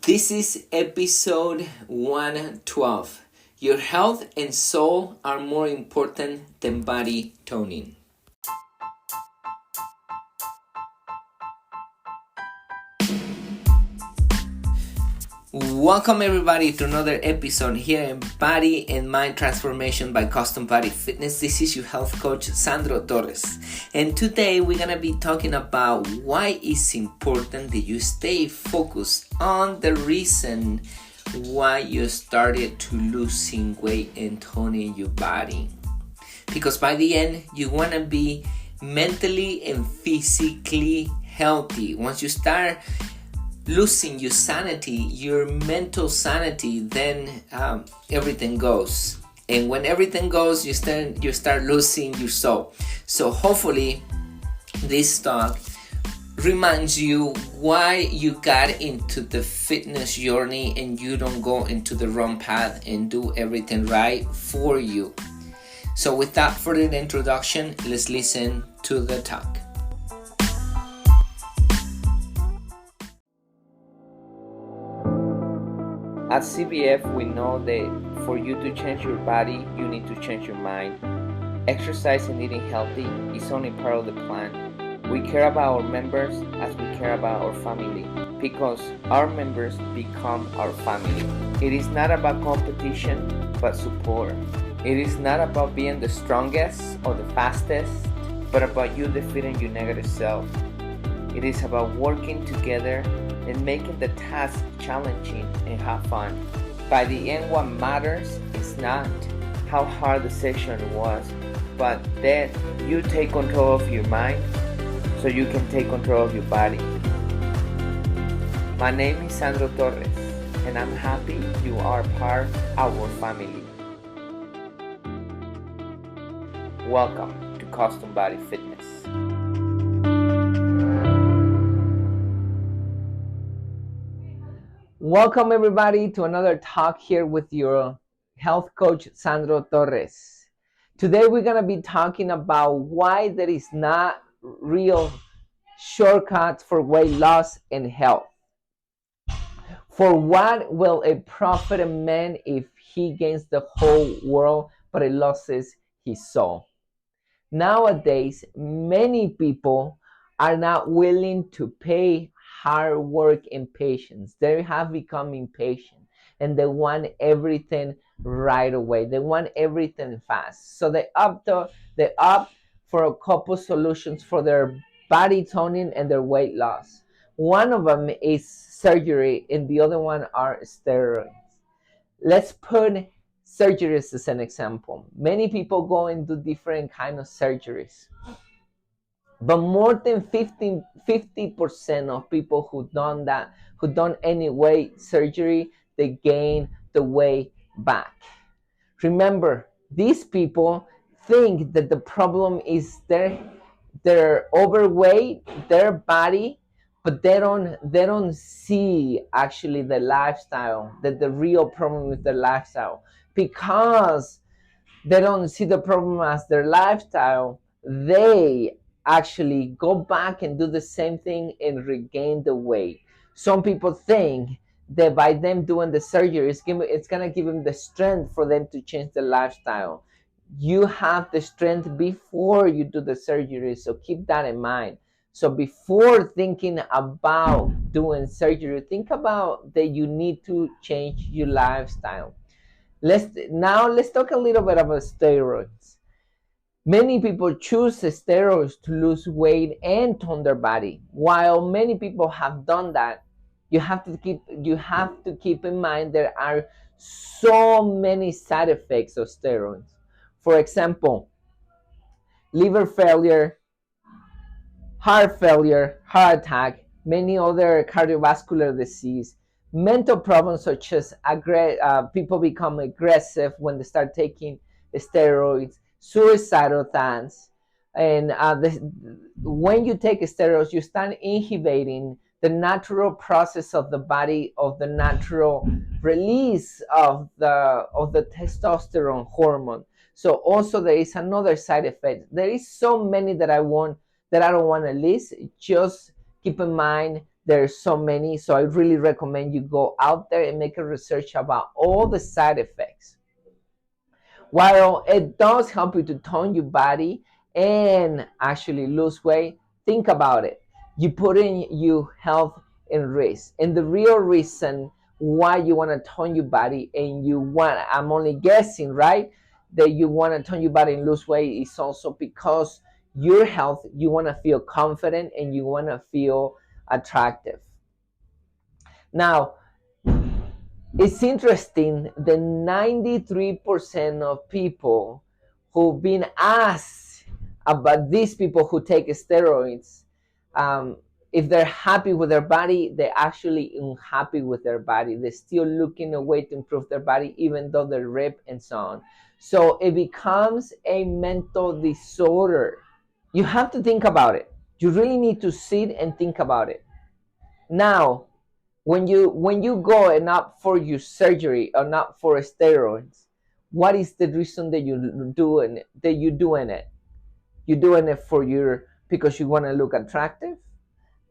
This is episode 112. Your health and soul are more important than body toning. Welcome everybody to another episode here in Body and Mind Transformation by Custom Body Fitness. This is your health coach, Sandro Torres. And today we're going to be talking about why it's important that you stay focused on the reason why you started to losing weight and toning your body. Because by the end, you want to be mentally and physically healthy. Once you start losing your sanity, your mental sanity, then everything goes. And when everything goes, you start losing your soul. So hopefully this talk reminds you why you got into the fitness journey and you don't go into the wrong path and do everything right for you. So without further introduction, let's listen to the talk. At CBF, we know that for you to change your body, you need to change your mind. Exercise and eating healthy is only part of the plan. We care about our members as we care about our family, because our members become our family. It is not about competition, but support. It is not about being the strongest or the fastest, but about you defeating your negative self. It is about working together and making the task challenging and have fun. By the end, what matters is not how hard the session was, but that you take control of your mind so you can take control of your body. My name is Sandro Torres, and I'm happy you are part of our family. Welcome to Custom Body Fitness. Welcome everybody to another talk here with your health coach, Sandro Torres. Today we're going to be talking about why there is not real shortcuts for weight loss and health. For what will it profit a man if he gains the whole world but he loses his soul? Nowadays, many people are not willing to pay hard work and patience. They have become impatient and they want everything right away. They want everything fast. So they opt for a couple solutions for their body toning and their weight loss. One of them is surgery and the other one are steroids. Let's put surgeries as an example. Many people go and do different kind of surgeries. But more than 50% of people who done any weight surgery, they gain the weight back. Remember, these people think that the problem is their overweight, their body, but they don't see actually the lifestyle, that the real problem with the lifestyle. Because they don't see the problem as their lifestyle, they actually go back and do the same thing and regain the weight. Some people think that by them doing the surgery, it's going to give them the strength for them to change the lifestyle. You have the strength before you do the surgery, so keep that in mind. So before thinking about doing surgery, think about that you need to change your lifestyle. Let's talk a little bit about steroids. Many people choose steroids to lose weight and tone their body. While many people have done that, you have to keep in mind there are so many side effects of steroids. For example, liver failure, heart failure, heart attack, many other cardiovascular disease, mental problems such as people become aggressive when they start taking steroids, suicidal thoughts, and when you take steroids, you start inhibiting the natural process of the body, of the natural release of the testosterone hormone. So also there is another side effect. There is so many that I don't want to list. Just keep in mind There's so many, so I really recommend you go out there and make a research about all the side effects. While it does help you to tone your body and actually lose weight, think about it. You put in your health in risk. And the real reason why you want to tone your body and you want, I'm only guessing, right, that you want to tone your body and lose weight is also because your health, you want to feel confident and you want to feel attractive. Now, it's interesting that 93% of people who've been asked about these people who take steroids, if they're happy with their body, they're actually unhappy with their body. They're still looking a way to improve their body, even though they're ripped and so on. So it becomes a mental disorder. You have to think about it. You really need to sit and think about it. Now, when you go and not for your surgery or not for steroids, what is the reason that you're doing it? You're doing it because you want to look attractive,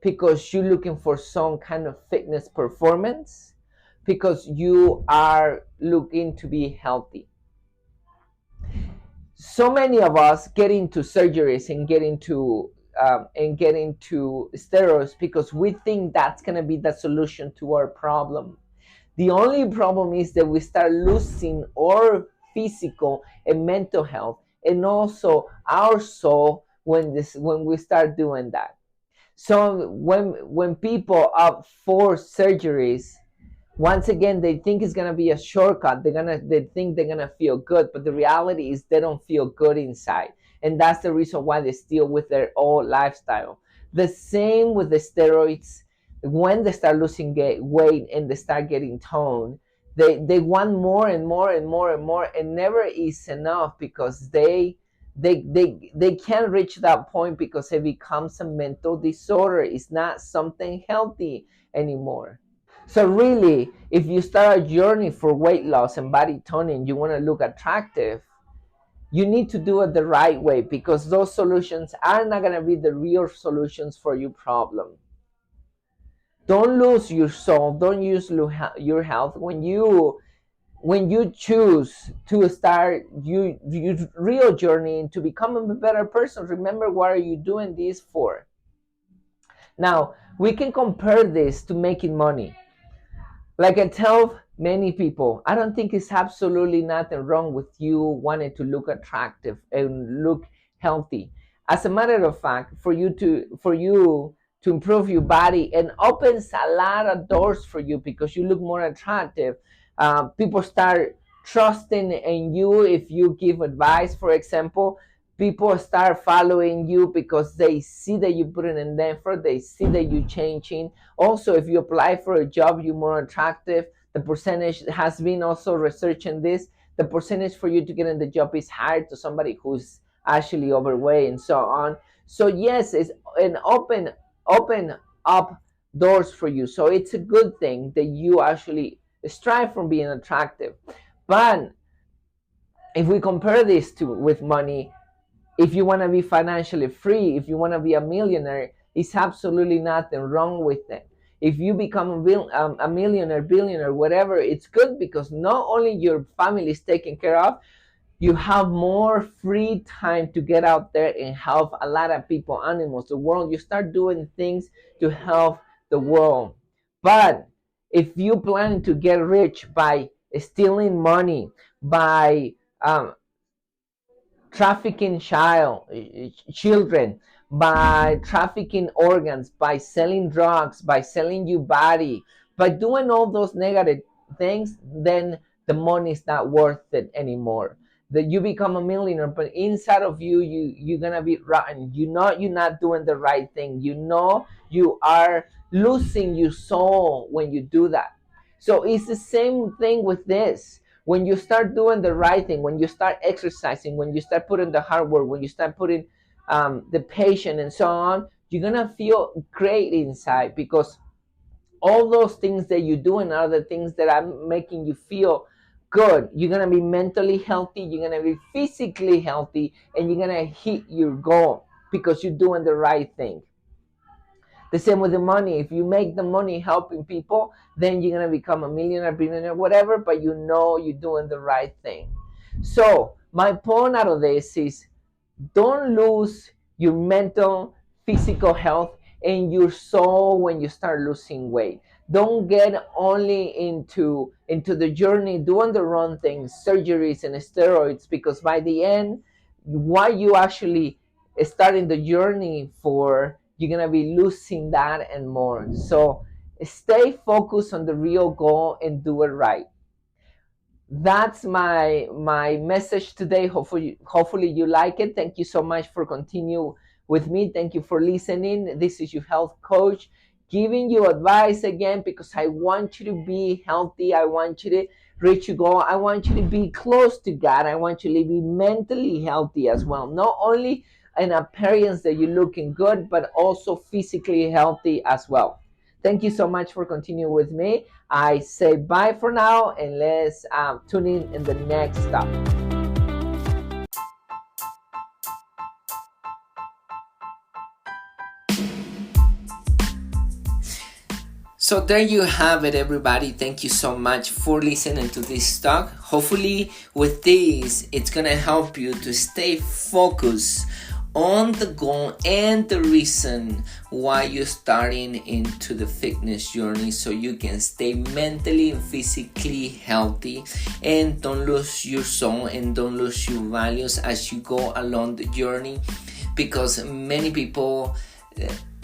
because you're looking for some kind of fitness performance, because you are looking to be healthy. So many of us get into surgeries and get into steroids because we think that's going to be the solution to our problem. The only problem is that we start losing our physical and mental health and also our soul when we start doing that. So when people opt for surgeries, once again, they think it's gonna be a shortcut. They think they're gonna feel good, but the reality is they don't feel good inside, and that's the reason why they still with their old lifestyle. The same with the steroids. When they start losing weight and they start getting toned, they want more and more and more and more, and never is enough because they can't reach that point because it becomes a mental disorder. It's not something healthy anymore. So really, if you start a journey for weight loss and body toning, you want to look attractive, you need to do it the right way because those solutions are not going to be the real solutions for your problem. Don't lose your soul. Don't use your health. When you choose to start your real journey to become a better person, remember what are you doing this for? Now, we can compare this to making money. Like I tell many people, I don't think it's absolutely nothing wrong with you wanting to look attractive and look healthy. As a matter of fact, for you to improve your body and opens a lot of doors for you because you look more attractive. People start trusting in you if you give advice, for example. People start following you because they see that you put in an effort, they see that you're changing. Also, if you apply for a job, you're more attractive. The percentage has been also researching this. The percentage for you to get in the job is higher to somebody who's actually overweight and so on. So yes, it's an open up doors for you. So it's a good thing that you actually strive for being attractive. But if we compare this with money, if you want to be financially free, if you want to be a millionaire, it's absolutely nothing wrong with it. If you become a millionaire, billionaire, whatever, it's good because not only your family is taken care of, you have more free time to get out there and help a lot of people, animals, the world. You start doing things to help the world. But if you plan to get rich by stealing money, by trafficking children, by trafficking organs, by selling drugs, by selling your body, by doing all those negative things, then the money is not worth it anymore. That you become a millionaire, but inside of you're gonna be rotten. You know you're not doing the right thing. You know you are losing your soul when you do that. So it's the same thing with this. When you start doing the right thing, when you start exercising, when you start putting the hard work, when you start putting the patience and so on, you're gonna feel great inside because all those things that you're doing are the things that are making you feel good. You're gonna be mentally healthy, you're gonna be physically healthy, and you're gonna hit your goal because you're doing the right thing. The same with the money. If you make the money helping people, then you're going to become a millionaire, billionaire, whatever, but you know you're doing the right thing. So my point out of this is, don't lose your mental, physical health and your soul when you start losing weight. Don't get only into the journey doing the wrong things, surgeries and steroids, because by the end, what you actually starting the journey for, you're gonna be losing that and more. So stay focused on the real goal and do it right. That's my message today. Hopefully you like it. Thank you so much for continue with me. Thank you for listening. This is your health coach giving you advice again, because I want you to be healthy. I want you to reach your goal. I want you to be close to God. I want you to be mentally healthy as well. Not only an appearance that you're looking good, but also physically healthy as well. Thank you so much for continuing with me. I say bye for now, and let's tune in the next stop. So there you have it, everybody. Thank you so much for listening to this talk. Hopefully with this, it's going to help you to stay focused on the goal and the reason why you're starting into the fitness journey, so you can stay mentally and physically healthy and don't lose your soul and don't lose your values as you go along the journey, because many people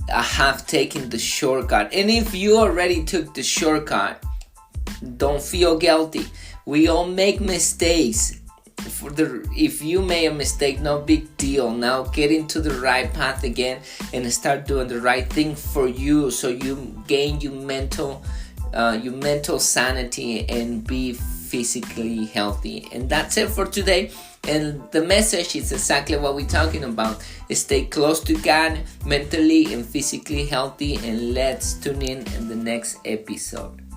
have taken the shortcut. And if you already took the shortcut, don't feel guilty. We all make mistakes. If you made a mistake, no big deal. Now get into the right path again and start doing the right thing for you, so you gain your mental sanity and be physically healthy. And that's it for today. And the message is exactly what we're talking about. Stay close to God, mentally and physically healthy, and let's tune in the next episode.